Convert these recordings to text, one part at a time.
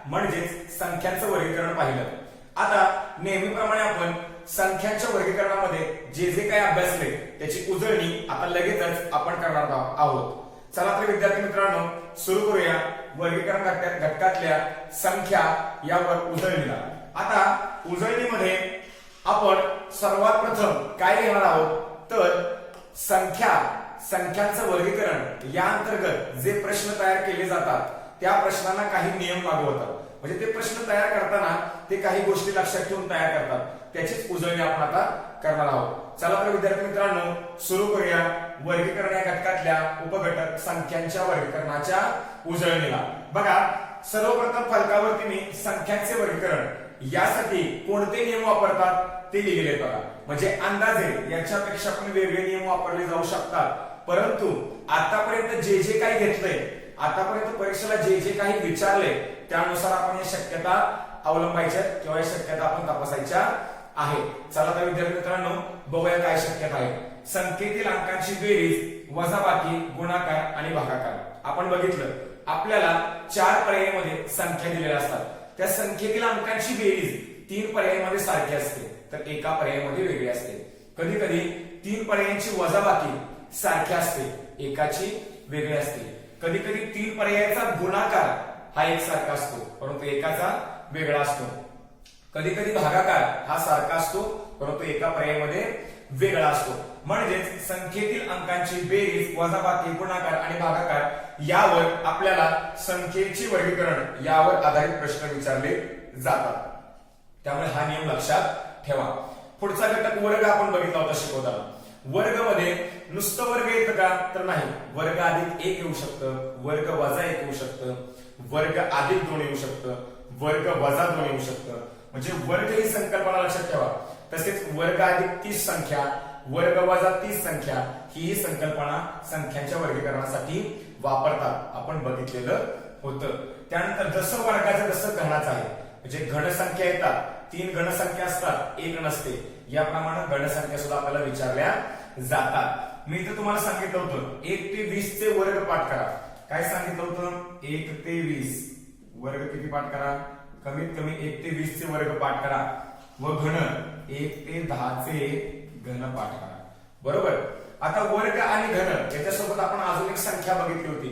म्हणजेच संख्यांचं वर्गीकरण पाहिलं. आता नेहमीप्रमाणे आपण संख्यांच्या वर्गीकरणामध्ये जे जे काही अभ्यासले त्याची उजळणी आता लगेचच आपण करणार आहोत. चला तर विद्यार्थी मित्रांनो सुरू करूया वर्गीकरण घटकातल्या संख्या यावर उजळणीला. आता उजळणीमध्ये आपण सर्वात प्रथम काय घेणार आहोत तर संख्यांचं वर्गीकरण या अंतर्गत जे प्रश्न तयार केले जातात त्या प्रश्नांना काही नियम लागू होतात. म्हणजे ते प्रश्न तयार करताना ते काही गोष्टी लक्षात ठेवून तयार करतात. त्याचीच उजळणी आपण आता करणार आहोत. चला तर विद्यार्थी मित्रांनो सुरू करूया वर्गीकरण या घटकातल्या उपघटक संख्यांच्या वर्गीकरणाच्या उजळणीला. बघा सर्वप्रथम फलकावरती मी संख्यांचे वर्गीकरण यासाठी कोणते नियम वापरतात ते लिहिले बघा. म्हणजे अंदाजे याच्यापेक्षा पण वेगळे नियम वापरले जाऊ शकतात. परंतु आतापर्यंत जे जे काही घेतलंय आतापर्यंत परीक्षेला जे जे काही विचारले त्यानुसार आपण या शक्यता अवलंबायच्या किंवा या शक्यता आपण तपासायच्या आहे. चला तर विद्यार्थी मित्रांनो बघूया काय शक्यता आहे. संख्येतील अंकांची बेरीज वजाबाकी गुणाकार आणि भागाकार. आपण बघितलं आपल्याला 4 पर्यायामध्ये संख्या दिलेल्या असतात. त्या संख्येतील अंकांची बेरीज 3 पर्यायामध्ये सारखी असते तर एका पर्यायामध्ये वेगळी असते. कधी कधी 3 पर्यायांची वजाबाकी सारखी असते एकाची वेगळी असते. कधी कधी 3 पर्यायाचा गुणाकार हा एकसारखा असतो परंतु एकाचा वेगळा असतो. कधी कधी भागाकार हा सारखा असतो परंतु एका पर्यायामध्ये वेगळा असतो. म्हणजेच संख्येतील अंकांची बेरीज वजाबाकी गुणाकार आणि भागाकार यावर आपल्याला संख्येचे वर्गीकरण यावर आधारित प्रश्न विचारले जातात. त्यामुळे हा नियम लक्षात ठेवा. पुढचा घटक वर्ग आपण बघितला होता शिकवताना. वर्ग मध्ये नुसतं वर्ग येतं का तर नाही. वर्ग अधिक 1 येऊ शकतं, वर्ग वजा 1 येऊ शकतं, वर्ग अधिक 2 येऊ शकतं, वर्ग वजा 2 येऊ शकतं. म्हणजे वर्ग ही संकल्पना लक्षात ठेवा. तसेच वर्ग अधिक 30 संख्या, वर्ग वजा 30 संख्या ही संकल्पना संख्यांच्या वर्गीकरणासाठी वापरतात आपण बघितलेलं होतं. त्यानंतर जसं वर्गाचं तसं घनाचं आहे. म्हणजे घन संख्या येतात 3 घन संख्या असतात 1 नसते. याप्रमाणे घन संख्या सुद्धा आपल्याला विचारल्या जातात. मी इथे तुम्हाला सांगितलं होतं 1 ते 20 चे वर्ग पाठ करा. काय सांगितलं होतं 1 ते 20 वर्ग किती पाठ करा कमीत कमी 1 ते 20 चे वर्ग पाठ करा व घन 1 ते 10 चे घन पाठ करा. बरोबर. आता वर्ग आणि घन याच्यासोबत आपण अजून एक संख्या बघितली होती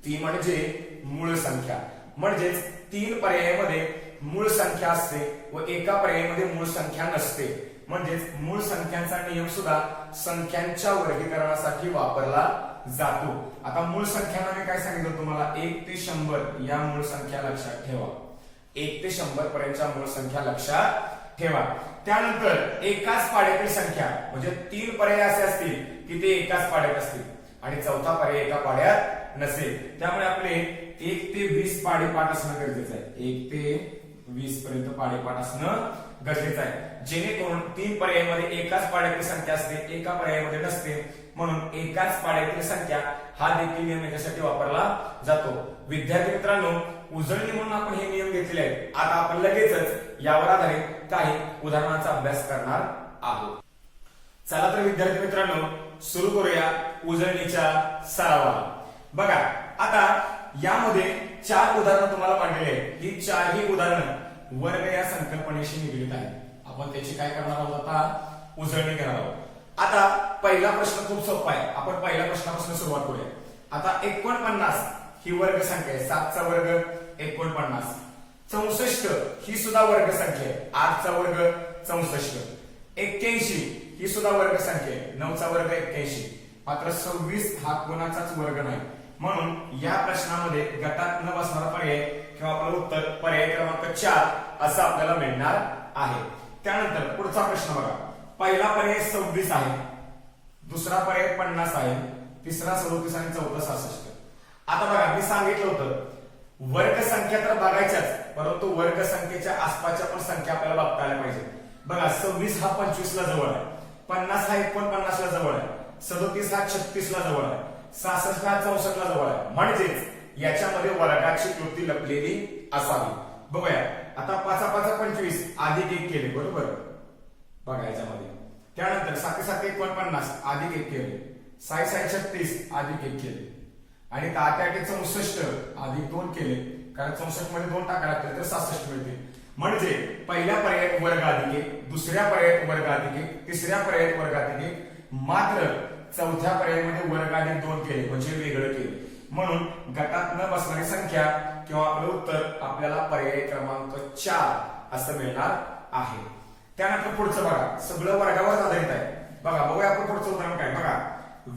ती म्हणजे मूळ संख्या. म्हणजेच 3 पर्यायामध्ये मूळ संख्या असते व एका पर्यायामध्ये मूळ संख्या नसते. म्हणजेच मूळ संख्यांचा नियम सुद्धा संख्यांच्या वर्गीकरणासाठी वापरला जातो. आता मूळ संख्यांना मी काय सांगितलं तुम्हाला 1 ते 100 या मूळ संख्या लक्षात ठेवा. 1 ते 100 पर्यंतच्या मूळ संख्या लक्षात ठेवा. त्यानंतर एकाच पाड्यातील संख्या म्हणजे 3 पर्याय असे असतील की ते एकाच पाड्यात असतील आणि चौथा पर्याय एका पाड्यात नसेल. त्यामुळे आपले 1 ते 20 पाढे पाठ असणं गरजेचं आहे. 1 ते 20 पर्यंत पाढे पाठ असणं गरजेचं आहे. जेणेकरून 3 पर्यायामध्ये एकाच पाड्यातील संख्या असते एका पर्यायामध्ये नसते. म्हणून एकाच पाड्यातील संख्या हा देखील नियम याच्यासाठी वापरला जातो. विद्यार्थी मित्रांनो उजळणी म्हणून आपण हे नियम घेतलेले आहेत. आता आपण लगेचच यावर आधारित काही उदाहरणांचा अभ्यास करणार आहोत. चला तर विद्यार्थी मित्रांनो सुरू करूया उजळणीच्या सरावाला. बघा आता यामध्ये 4 उदाहरणं तुम्हाला मांडलेली आहेत. ही 4ही उदाहरणं वर्ग या संकल्पनेशी निगडीत आहेत. आपण त्याची काय करणार आहोत आता उजळणी करणार आहोत. आता पहिला प्रश्न खूप सोपा आहे. आपण पहिल्या प्रश्नापासून सुरुवात करूया. आता 49 ही वर्ग संख्या आहे. 7 चा वर्ग 49. 64 ही सुद्धा वर्ग संख्या आहे. 8 चा वर्ग 64. 81 ही सुद्धा वर्ग संख्या आहे. 9 चा वर्ग 81. मात्र 26 हा कोणाचाच वर्ग नाही. म्हणून या प्रश्नामध्ये गटात न बसणारा पर्याय किंवा आपलं उत्तर पर्याय क्रमांक 4 असं आपल्याला मिळणार आहे. त्यानंतर पुढचा प्रश्न बघा. पहिला पर्याय 26 आहे, दुसरा पर्याय 50 आहे, तिसरा 37 आणि चौथा 66. आता बघा मी सांगितलं होतं वर्ग संख्या तर बघायच्याच परंतु वर्ग संख्येच्या आसपासच्या पण संख्या आपल्याला बघता आल्या पाहिजे. बघा 26 हा 25 ला जवळ आहे, 50 हा 49 ला जवळ आहे, 37 हा 36 ला जवळ आहे, 66 हा 64 ला जवळ आहे. म्हणजेच याच्यामध्ये वर्गाची कृती लपलेली असावी. बघूया आता 5 5 25 अधिक 1 केले बरोबर. बघा याच्यामध्ये त्यानंतर 7 7 49 अधिक 1 केले, 6 6 36 अधिक 1 केले आणि 8 8 64 अधिक 2 केले, कारण 64 मध्ये 2 टाकायला लागतील तर 66 मिळतील. म्हणजे पहिल्या पर्यायात वर्ग अधिक 1, दुसऱ्या पर्यायात वर्ग अधिक 1, तिसऱ्या पर्यायात वर्ग अधिक 1, मात्र चौथ्या पर्यायामध्ये वर्ग अधिक 2 केले म्हणजे वेगळं केले. म्हणून गटात न बसणारी संख्या किंवा आपलं उत्तर आपल्याला पर्याय क्रमांक 4 असं मिळणार आहे. त्यानंतर पुढचं बघा, सगळं वर्गावर आधारित आहे. बघा बघूया आपण पुढचं उदाहरण काय. बघा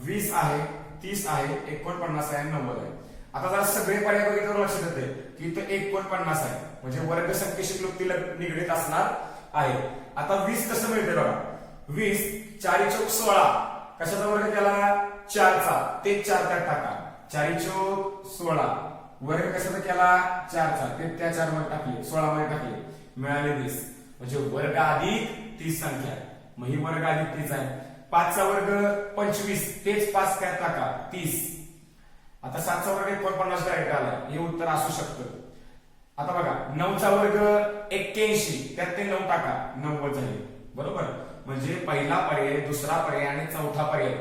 20 आहे, 30 आहे, 49 आहे, 90 आहे. आता जरा सगळे पर्याय बघितल्यावर लक्षात येते की इथं 49 आहे म्हणजे वर्ग संख्येशी क्लुप्ती निगडीत असणार आहे. आता 20 कसं मिळते बघा, 20 4 चौक 16, कशाचा वर्ग केला 4चा, ते 4 त्यात टाका, 4 चौक 16 वर्ग कशाचा केला 4चा, ते त्या 4 मध्ये टाकले, 16 मध्ये टाकले, मिळाले 20 म्हणजे वर्ग अधिक 30 संख्या आहे. मग ही वर्ग अधिक 30 आहे. 5चा वर्ग 25, तेच 5 त्यात टाका 30. आता 7चा वर्ग 49 डायरेक्ट आला, हे उत्तर असू शकतं. आता बघा 9चा वर्ग 81, त्यात ते 9 टाका, 90 झाले. बरोबर, म्हणजे पहिला पर्याय, दुसरा पर्याय आणि चौथा पर्याय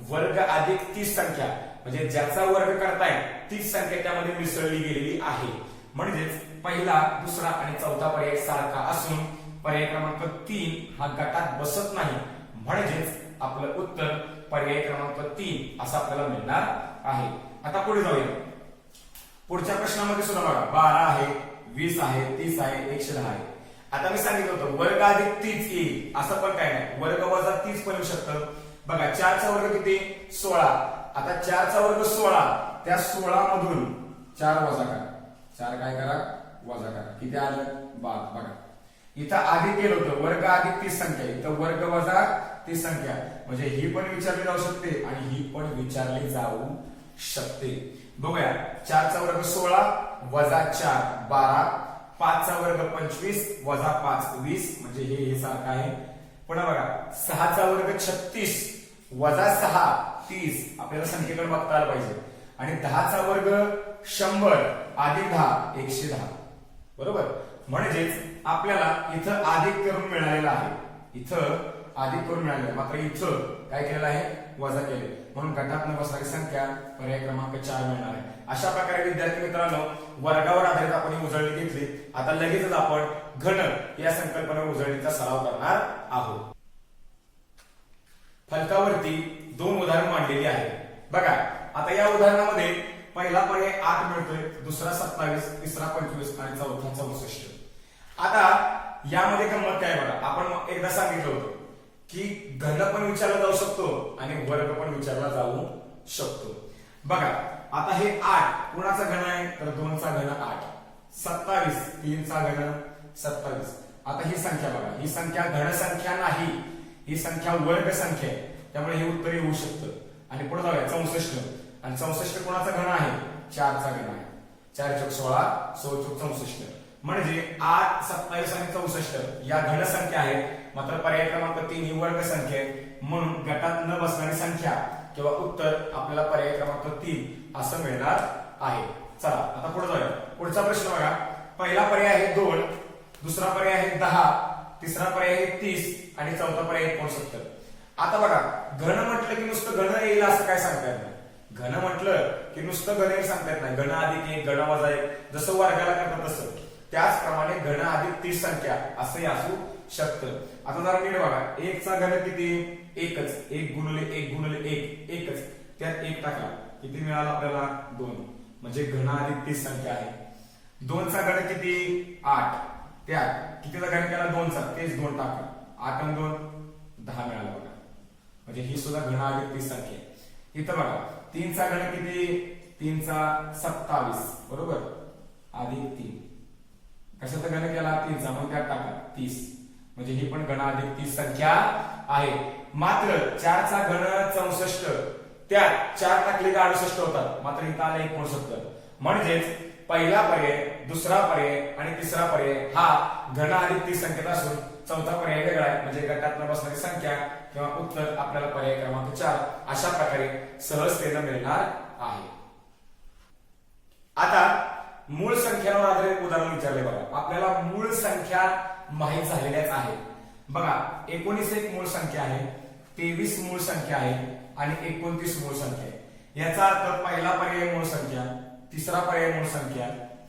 वर्ग अधिक 30 संख्या म्हणजे ज्याचा वर्ग करताय 30 संख्या त्यामध्ये मिसळली गेलेली आहे. म्हणजेच पहिला, दुसरा आणि चौथा पर्याय सारखा असून पर्याय क्रमांक 3 हा गटात बसत नाही. म्हणजेच आपलं उत्तर पर्याय क्रमांक 3 असं आपल्याला मिळणार आहे. आता पुढे जाऊया. पुढच्या प्रश्नामध्ये सुद्धा बघा 12 आहे, 20 आहे, 30 आहे, 110 आहे. आता मी सांगितलं होतं वर्ग अधिक 30 येईल असं पण काय नाही, वर्ग वजा 30 पण येऊ शकतं. बघा 4चा वर्ग किती 16. आता 4चा वर्ग 16, त्या 16 मधून 4 वजा करा, 4 काय करा वजा करा, किती आलं 12. बघा इथं अधिक केलं होतं, वर्ग अधिक 30 संख्या, इथं वर्ग वजा 30 संख्या म्हणजे ही पण विचारली जाऊ शकते आणि ही पण विचारली जाऊ शकते. बघूया 4चा वर्ग 16 वजा 4 12, 5चा वर्ग 25 वजा 5 20 म्हणजे हे सारखं आहे. पुन्हा बघा 6चा वर्ग 36 वजा 6 30, आपल्याला संख्येकडे बघता आलं पाहिजे. आणि 10चा वर्ग 100 अधिक 10 110. बरोबर, म्हणजेच आपल्याला इथं अधिक करून मिळालेला आहे, इथं अधिक करून मिळालेला, मात्र इथं काय केलेलं आहे वजा केले. म्हणून गटात न बसणारी संख्या पर्याय क्रमांक 4 मिळणार आहे. अशा प्रकारे विद्यार्थी मित्रांनो वर्गावर आधारित आपण ही उजळणी घेतली. आता लगेचच आपण घन या संकल्पना उजळणीचा सराव करणार आहोत. फलकावरती 2 उदाहरण मांडलेली आहे. बघा आता या उदाहरणामध्ये पहिला पर्याय 8 मिळतोय, दुसरा 27, तिसरा 25 आणि चौथा 64. आता यामध्ये गंमत काय बघा, आपण एकदा सांगितलं होतं की घन पण विचारला जाऊ शकतो आणि वर्ग पण विचारला जाऊ शकतो. बघा आता हे 8 कुणाचा घन आहे तर 2चा घन 8, 27 3चा घन 27. आता ही संख्या बघा, ही संख्या घन संख्या नाही, ही संख्या वर्ग संख्या आहे, त्यामुळे हे उत्तर येऊ शकतं. आणि पुढे जाऊया 64, आणि 64 कुणाचा घन आहे 4चा घन आहे, 4 चौक 16 16 चौक 64 म्हणजे 8 27 आणि 64 या घन संख्या आहेत. मात्र पर्याय क्रमांक 3 ही वर्ग संख्या आहे. म्हणून गटात न बसणारी संख्या किंवा उत्तर आपल्याला पर्याय क्रमांक 3 असं मिळणार आहे. चला आता पुढे जाऊया. पुढचा प्रश्न बघा, पहिला पर्याय आहे 2, दुसरा पर्याय आहे 10, तिसरा पर्याय आहे 30 आणि चौथा पर्याय 69. आता बघा घन म्हटलं की नुसतं घन येईल असं काय सांगता येत नाही. घन म्हटलं की नुसतं घन येईल सांगता येत नाही. घन अधिक 1 घन वजा 1 जसं वर्गाला करतात तसं, त्याचप्रमाणे घन अधिक 30 संख्या असंही असू शकतं. आता जरा नीट बघा, 1चा घन किती 1च, 1 गुणिले 1 गुणिले 1 1च, त्यात 1 टाकला किती मिळाला आपल्याला 2, म्हणजे घन अधिक 30 संख्या आहे. 2चा घन किती 8, त्यात कितीचा घन केला 2चा, तेच 2 टाकला, 8 आणि 2 10 मिळाला बघा, म्हणजे ही सुद्धा घन अधिक 30 संख्या आहे. इथं बघा 3चा घन किती 3चा 27 बरोबर अधिक 3, कशाचा घन केला 3चा, मग त्यात टाकला 30, म्हणजे ही पण घन अधिक 30 संख्या आहे. मात्र 4चा घन 64, त्यात 4 टाकले का 68 होतात, मात्र इथं आले 69. म्हणजेच पहिला पर्याय, दुसरा पर्याय आणि तिसरा पर्याय हा घन अधिक 30 संख्येत असून चौथा पर्याय वेगळा आहे, म्हणजे गटात न बसणारी संख्या किंवा उत्तर आपल्याला पर्याय क्रमांक 4 अशा प्रकारे सहजतेने मिळणार आहे. आता मूळ संख्यांवर आधारित उदाहरण विचारले बघा. आपल्याला मूळ संख्या माहित झालेल्याच आहेत. बघा 19 एक मूळ संख्या आहे, 23 मूळ संख्या आहे आणि 29 मूळ संख्या आहे. याचा अर्थ पहिला पर्याय मूळ संख्या, तिसरा पर्याय मूळ संख्या,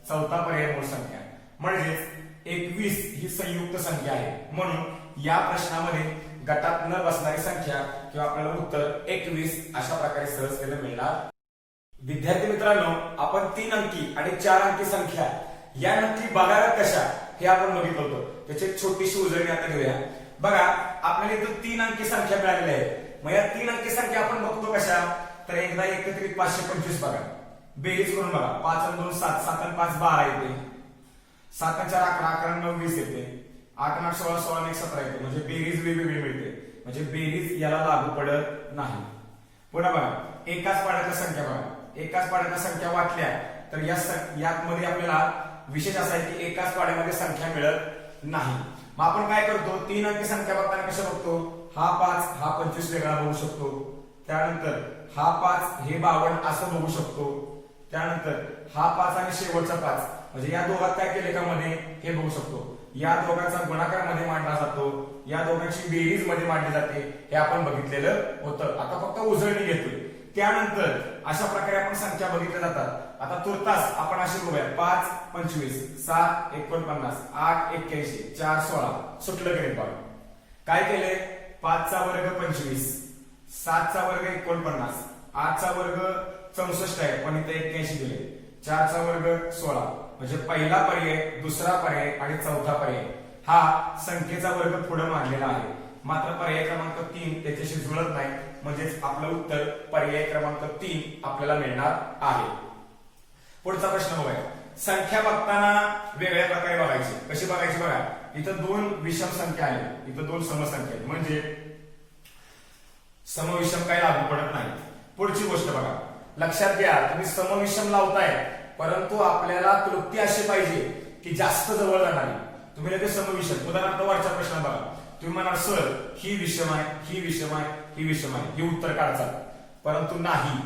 चौथा पर्याय मूळ संख्या, म्हणजेच 21 ही संयुक्त संख्या आहे. म्हणून या प्रश्नामध्ये गटात न बसणारी संख्या किंवा आपल्याला उत्तर 21 अशा प्रकारे सहजतेने मिळणार. विद्यार्थी मित्रांनो, आपण 3 अंकी आणि 4 अंकी संख्या या नक्की बघायला कशा हे आपण बघितलं होतं. त्याची एक छोटीशी उजळणी आता घेऊया. बघा, आपल्याला इथं 3 अंकी संख्या मिळालेली आहे. मग या 3 अंकी संख्या आपण बघतो कशा, तर एकदा एकत्रित 525 बघा, बेरीज करून बघा. 5 आणि 2 7, 7 आणि 5 12 येते, 7 आणि 4 11, 11 आणि 9 20 येते, 8 आणि 8 16, 16 आणि 1 17 येते. म्हणजे बेरीज वेगवेगळी मिळते, म्हणजे बेरीज याला लागू पडत नाही. पुन्हा बघा, एकाच पाड्याच्या संख्या बघा, एकाच पाड्याच्या संख्या वाटल्या तर यामध्ये आपल्याला विशेष असा आहे की एकाच पाड्यामध्ये संख्या मिळत नाही. मग आपण काय करतो, 3 अंकी संख्या बघताना कशा बघतो, हा 5 हा 25 वेगळा बघू शकतो, त्यानंतर हा 5 हे 52 असं बघू शकतो, त्यानंतर हा 5 आणि शेवटचा 5 म्हणजे या दोघात काय केले का मध्ये हे बघू शकतो. या दोघांचा गुणाकार मध्ये मांडला जातो, या दोघांची बेरीज मध्ये मांडली जाते, हे आपण बघितलेलं होतं. आता फक्त उजळणी घेतोय. त्यानंतर अशा प्रकारे आपण संख्या बघितल्या जातात. आता तुर्तास आपण अशी बघूया, 5 25, 7 49, 8 81, 4 16 सुटलं गणित बघा. काय केले, 5 चा वर्ग 25, 7 चा वर्ग 49, 8 चा वर्ग 64 आहे पण इथे 81 दिले, 4 चा वर्ग 16 म्हणजे पहिला पर्याय, दुसरा पर्याय आणि चौथा पर्याय हा संख्येचा वर्ग पुढे मांडलेला आहे. मात्र पर्याय क्रमांक 3 त्याच्याशी जुळत नाही, म्हणजेच आपलं उत्तर पर्याय क्रमांक 3 आपल्याला मिळणार आहे. पुढचा प्रश्न बघूया. संख्या बघताना वेगळ्या प्रकारे बघायची. कशी बघायची बघा, इथं 2 विषम संख्या आहेत, इथं 2 समसंख्या आहेत, म्हणजे समविषम काही लागू पडत नाही. पुढची गोष्ट बघा, लक्षात घ्या, तुम्ही समविषम लावताय परंतु आपल्याला कृती अशी पाहिजे की जास्त जवळ जाणारी. तुम्ही लगेच समविषम, उदाहरणार्थ वरच्या प्रश्न बघा, तुम्ही म्हणाल सर ही विषम आहे, ही विषम आहे, ही विषम आहे, हे उत्तर काढाल, परंतु नाही.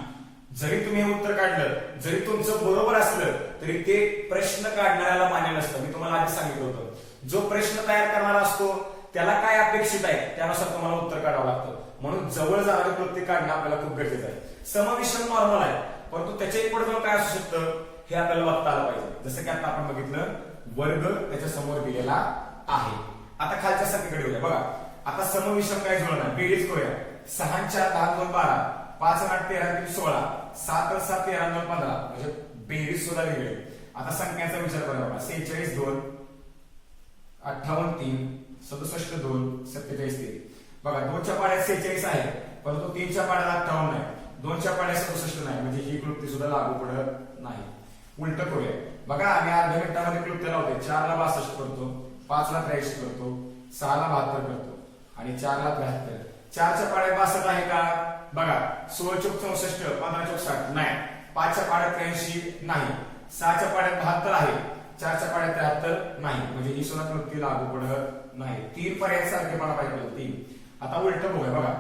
जरी तुम्ही हे उत्तर काढलं, जरी तुमचं बरोबर असलं तरी ते प्रश्न काढणाऱ्याला मान्य नसतं. मी तुम्हाला आधी सांगितलं होतं, जो प्रश्न तयार करणारा असतो त्याला काय अपेक्षित आहे त्यानुसार तुम्हाला उत्तर काढावं लागतं. म्हणून जवळ जाणारी कृती काढणं आपल्याला खूप गरजेचं आहे. समविषम नॉर्मल आहे, परंतु त्याच्या एक पुढे काय असू शकतं हे आपल्याला बघता आलं पाहिजे. जसं की आता आपण बघितलं, वर्ग त्याच्या समोर दिलेला आहे. आता खालच्या संख्येकडे येऊया. बघा, आता समविषम काय जुळणार, बेरीज करूया. 6 आणि 4 10 2 12, 5 आणि 8 13 3 16, 7 आणि 7 13 2 15 म्हणजे बेरीज सुद्धा वेगळी. आता संख्यांचा विचार करूया. 46 2, 58 3, 67 2, 47 3. बघा, 2 च्या पाड्यात 46 आहे परंतु 3 च्या पाड्यात 58 आहे, 2 च्या पाड्यात 67 नाही, म्हणजे ही कृती सुद्धा लागू पडत नाही. उलट करूया. बघा, आम्ही अर्ध्या मिनिटामध्ये कृत्य लावते. 4 ला 62 करतो, 5 ला 83 करतो, 6 ला 72 करतो आणि 4 ला 73. 4 च्या पाड्यात 62 आहे का बघा, 16 चौक 64, 15 चौक 60 नाही, 5 च्या पाड्यात 83 नाही, 6 च्या पाड्यात 72 आहे, 4 च्या पाड्यात 73 नाही, म्हणजे ही सुद्धा कृती लागू पडत नाही. 3 पर्याय सारखे मला पाहिजे 3. आता उलट बघूया. बघा,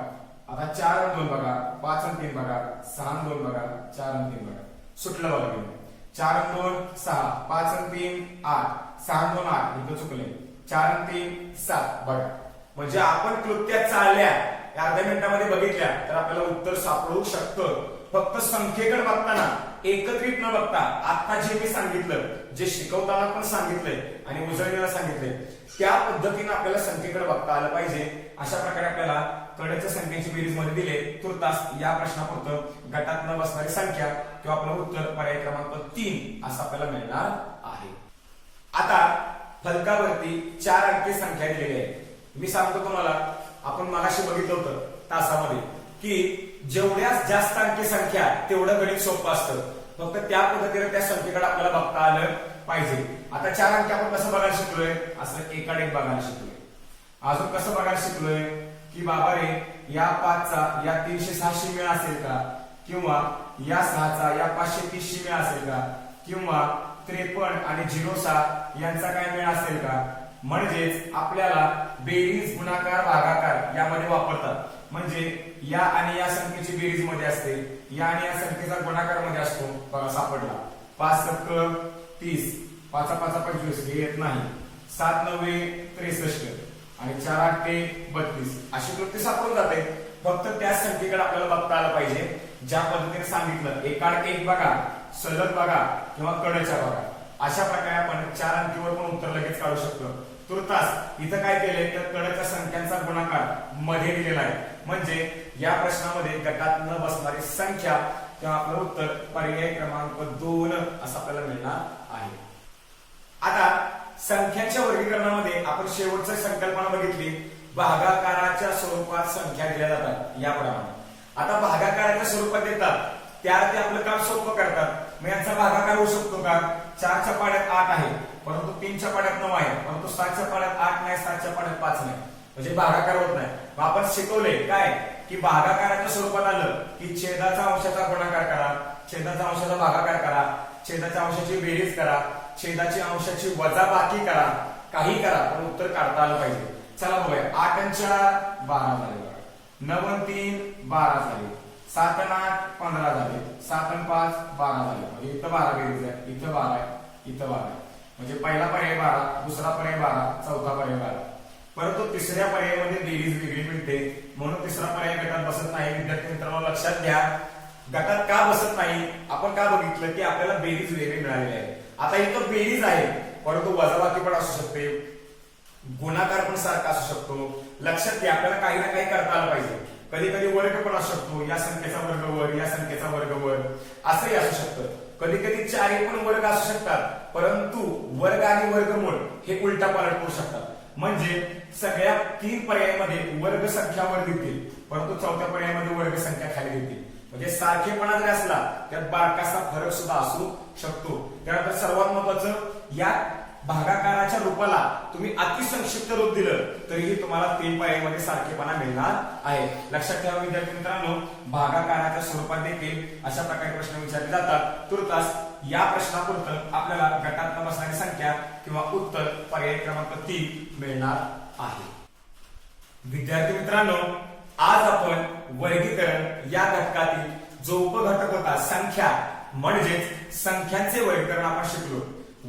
आता 4 आणि 2 बघा, 5 आणि 3 बघा, 6 आणि 2 बघा, 4 आणि 3 बघा, सुटलं बघा. 4 आणि 2 6, 5 आणि 3 8, 6 आणि 2 8, इथं चुकले, 4 आणि 3 7 बघा. म्हणजे आपण कृत्या चालल्या अर्ध्या मिनिटामध्ये बघितल्या तर आपल्याला उत्तर सापडू शकतं. फक्त संख्येकडे बघताना एकत्रित न बघता आता जे मी सांगितलं, जे शिकवताना पण सांगितलंय आणि उजळणीला सांगितलंय त्या पद्धतीने आपल्याला संख्येकडे बघता आलं पाहिजे. अशा प्रकारे आपल्याला कडेच्या संख्येची बेरीज मध्ये दिले. तुर्तास या प्रश्नापुरतं गटात न बसणारी संख्या किंवा आपलं उत्तर पर्याय क्रमांक 3 असं आपल्याला मिळणार आहे. आता फलकावरती 4 अंकी संख्या दिलेली आहे. मी सांगतो तुम्हाला, आपण मगाशी बघितलं होतं तासामध्ये की जेवढ्या जास्त अंकी संख्या तेवढं गणित सोपं असतं. फक्त त्या पद्धतीने त्या संख्येकडे आपल्याला बघता आलं पाहिजे. आता 4 अंकी आपण कसं बघायला शिकलोय, असं एकाड एक बघायला शिकलोय. अजून कसं बघायला शिकलोय की बाबा रे, या 5 चा या 386 मेळ असेल का, किंवा या 6 चा या 530 मेळ असेल का, किंवा 53 आणि 06 यांचा काय मेळ असेल का. म्हणजेच आपल्याला बेरीज गुणाकार भागाकार यामध्ये वापरतात. म्हणजे या आणि या संख्येची बेरीज मध्ये असते, या आणि या संख्येचा गुणाकार मध्ये असतो. बघा, सापडला. 5 7 30, 5 5 25 हे येत नाही, 7 9 63 आणि 4 8 32 अशी कृती सापडून जाते. फक्त त्या संख्येकडे आपल्याला बघता आलं पाहिजे ज्या पद्धतीने सांगितलं. एकाड एक बघा, सलग बघा किंवा कडेच्या बघा. अशा प्रकारे आपण 4 अंकीवर पण उत्तर लगेच काढू शकतो. तुर्तास इथं काय केलंय तर कडच्या संख्यांचा गुणाकार मध्ये दिलेला आहे, म्हणजे या प्रश्नामध्ये गटात न बसणारी संख्या किंवा आपलं उत्तर पर्याय क्रमांक 2 असं आपल्याला मिळणार आहे. आता संख्यांच्या वर्गीकरणामध्ये आपण शेवटची संकल्पना बघितली, भागाकाराच्या स्वरूपात संख्या दिल्या जातात याप्रमाणे. आता भागाकाराच्या स्वरूपात देतात त्या ते आपलं काम सोपं करतात. मग यांचा भागाकार होऊ शकतो का? 4 च्या पाड्यात 8 आहे, परंतु 3 च्या पाड्यात 9 आहे, परंतु 7 च्या पाड्यात 8 नाही, 7 च्या पाड्यात 5 नाही, म्हणजे भागाकार होत नाही. मग आपण शिकवले काय की भागाकाराच्या स्वरूपात आलं की छेदाचा अंशाचा गुणाकार करा, छेदाचा अंशाचा भागाकार करा, छेदाच्या अंशाची बेरीज करा, छेदाची अंशाची वजाबाकी करा, काही करा, पण उत्तर काढता आलं पाहिजे. चला बघूया. 8 आणि 4 12 झाले, 9 आणि 3 12 झाले, 7 आणि 8 15 झाले, 7 आणि 5 12 झाले. म्हणजे इथं 12 बेरीज आहे, इथं 12 आहे, इथं 12 आहे. म्हणजे पहिला पर्याय 12, दुसरा पर्याय 12, चौथा पर्याय 12. परंतु तिसऱ्या पर्यायामध्ये बेरीज वेगळी मिळते, म्हणून तिसरा पर्याय गटात बसत नाही. विद्यार्थी मित्रांनो लक्षात घ्या, गटात का बसत नाही आपण का बघितलं की आपल्याला बेरीज वेगळी मिळालेली आहे. आता इथं बेरीज आहे, परंतु वजाबाकी पण असू शकते, गुणाकार पण सारखा असू शकतो. लक्षात घ्या, आपल्याला काही ना काही करता आलं पाहिजे. कधी कधी वर्ग पण असू शकतो, या संख्येचा वर्ग वर, या संख्येचा वर्ग वर, असंही असू शकतं. कधी कधी चारही पण वर्ग असू शकतात, परंतु वर्ग आणि वर्गमूळ हे उलटा पालट करू शकतात. म्हणजे सगळ्या 3 पर्यायामध्ये वर्ग संख्या वर देतील, परंतु चौथ्या पर्यायामध्ये वर्ग संख्या खाली देतील. म्हणजे सारखेपणा जरी असला त्यात बारकासा फरक सुद्धा असू शकतो. त्यानंतर सर्वात महत्वाचं, या भागाकाराच्या रूपाला तुम्ही अतिसंक्षिप्त रूप दिलं तरीही तुम्हाला 3 पर्यायामध्ये सारखेपणा मिळणार आहे. लक्षात ठेवा विद्यार्थी मित्रांनो, भागाकाराच्या स्वरूपात देखील अशा प्रकारे प्रश्न विचारले जातात. तुर्तास या प्रश्नापुरतं आपल्याला गटात न बसणारी संख्या किंवा उत्तर पर्याय क्रमांक 3 मिळणार आहे. विद्यार्थी मित्रांनो, आज आपण वर्गीकरण या घटकातील जो उपघटक होता संख्या, म्हणजेच संख्यांचे वर्गीकरण आपण शिकलो.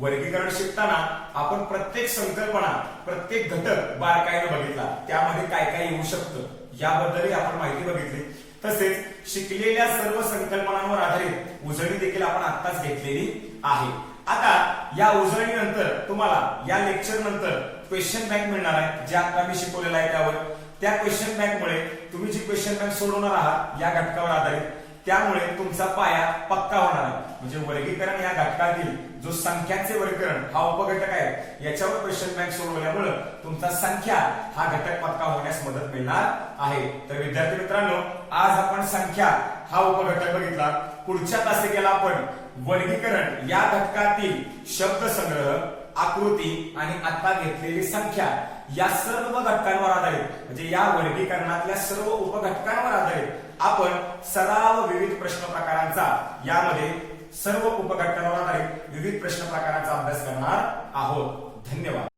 वर्गीकरण शिकताना आपण प्रत्येक संकल्पना, प्रत्येक घटक बारकाईने बघितला, त्यामध्ये काय काय येऊ शकतं याबद्दलही आपण माहिती बघितली. तसेच शिकलेल्या सर्व संकल्पनांवर आधारित उजळणी देखील आपण आत्ताच घेतलेली आहे. आता या उजळणीनंतर तुम्हाला या लेक्चर नंतर क्वेश्चन बँक मिळणार आहे, जे आता मी शिकवलेलं आहे त्यावर. त्या क्वेश्चन बँक मुळे तुम्ही जी क्वेश्चन बँक सोडवणार आहात या घटकावर आधारित, त्यामुळे तुमचा पाया पक्का होणार आहे. म्हणजे वर्गीकरण या घटकातील जो संख्यांचे वर्गीकरण हा उपघटक आहे, याच्यावर क्वेश्चन बँक सोडवल्यामुळे तुमचा संख्या हा घटक पक्का होण्यास मदत मिळणार आहे. तर विद्यार्थी मित्रांनो, आज आपण संख्या हा उपघटक बघितला. पुढच्या तासिकेला आपण वर्गीकरण या घटकातील शब्दसंग्रह, आकृती आणि आता घेतलेली संख्या या सर्व घटकांवर आधारित, म्हणजे या वर्गीकरणातल्या सर्व उपघटकांवर आधारित आपण सराव विविध प्रश्न प्रकारांचा, यामध्ये सर्व उपघटकांवर आधारित विविध प्रश्न प्रकारांचा अभ्यास करणार आहोत. धन्यवाद.